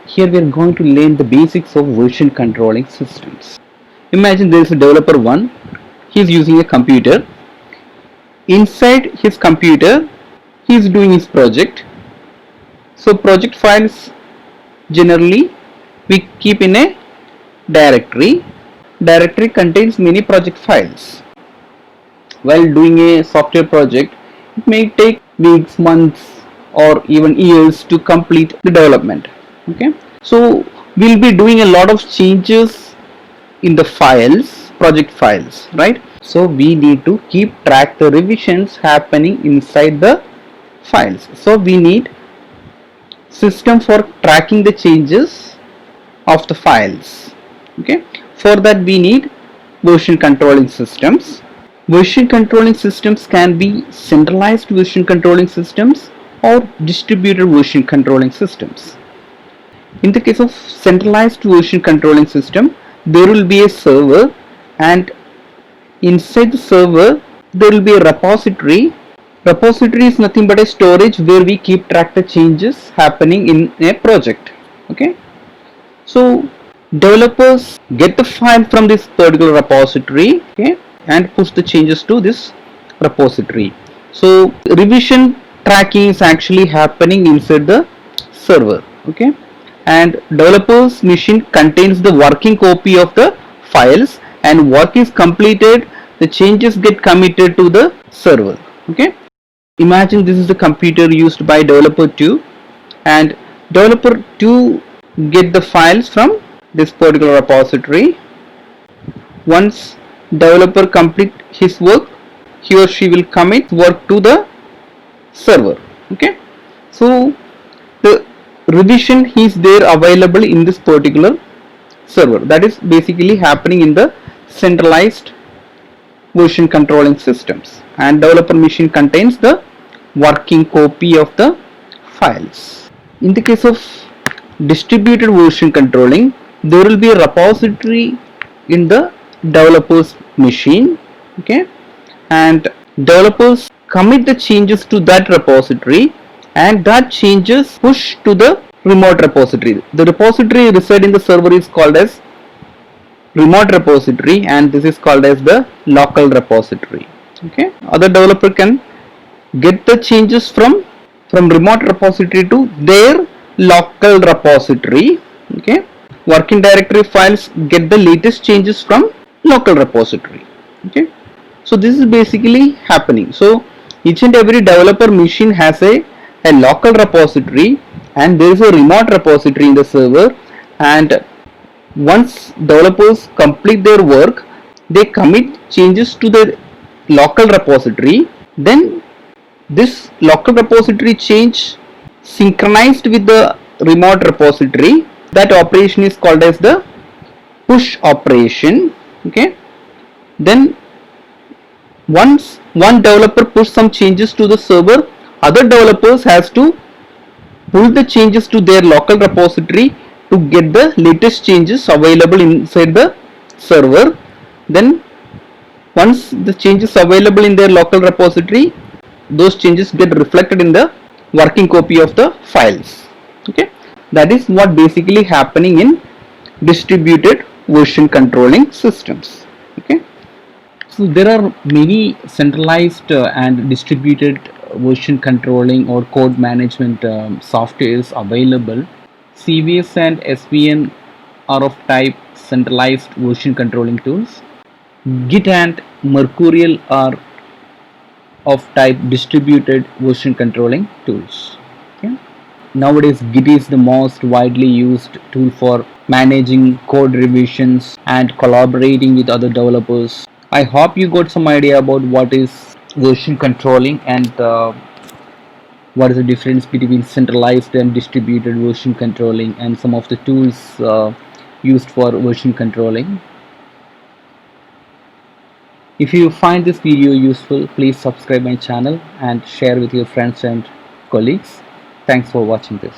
Here we are going to learn the basics of version controlling systems. Imagine there is a developer 1. He is using a computer. Inside his computer, he is doing his project. So project files generally we keep in a directory. Directory contains many project files. While doing a software project, it may take weeks, months, or even years to complete the development. Okay, so we'll be doing a lot of changes in the files, project files, right? So we need to keep track the revisions happening inside the files. So we need system for tracking the changes of the files. Okay, for that we need version controlling systems. Version controlling systems can be centralized version controlling systems or distributed version controlling systems. In the case of centralized version controlling system, there will be a server, and inside the server there will be a repository. Repository is nothing but a storage where we keep track the changes happening in a project. Okay, so developers get the file from this particular repository, okay, and push the changes to this repository. So revision tracking is actually happening inside the server. Okay, and developers machine contains the working copy of the files, and work is completed, the changes get committed to the server. Okay, imagine this is the computer used by developer 2, and developer 2 get the files from this particular repository. Once developer complete his work, he or she will commit work to the server. Okay, so the revision is there available in this particular server. That is basically happening in the centralized version controlling systems, and developer machine contains the working copy of the files. In the case of distributed version controlling, there will be a repository in the developer's machine. Okay, and developers commit the changes to that repository, and that changes push to the remote repository. The repository reside in the server is called as remote repository, and this is called as the local repository. Okay, other developer can get the changes from remote repository to their local repository. Okay, working directory files get the latest changes from local repository. Okay, so this is basically happening. So each and every developer machine has a local repository, and there is a remote repository in the server, and once developers complete their work, they commit changes to the local repository. Then this local repository change synchronized with the remote repository. That operation is called as the push operation. Okay, then once one developer push some changes to the server, other developers has to pull the changes to their local repository to get the latest changes available inside the server. Then once the changes available in their local repository, those changes get reflected in the working copy of the files. Okay, that is what basically happening in distributed version controlling systems. Okay, so there are many centralized and distributed version controlling or code management softwares available. CVS and SVN are of type centralized version controlling tools. Git and Mercurial are of type distributed version controlling tools. Okay. Nowadays, Git is the most widely used tool for managing code revisions and collaborating with other developers. I hope you got some idea about what is version controlling and what is the difference between centralized and distributed version controlling, and some of the tools used for version controlling. If you find this video useful, please subscribe my channel and share with your friends and colleagues. Thanks for watching this.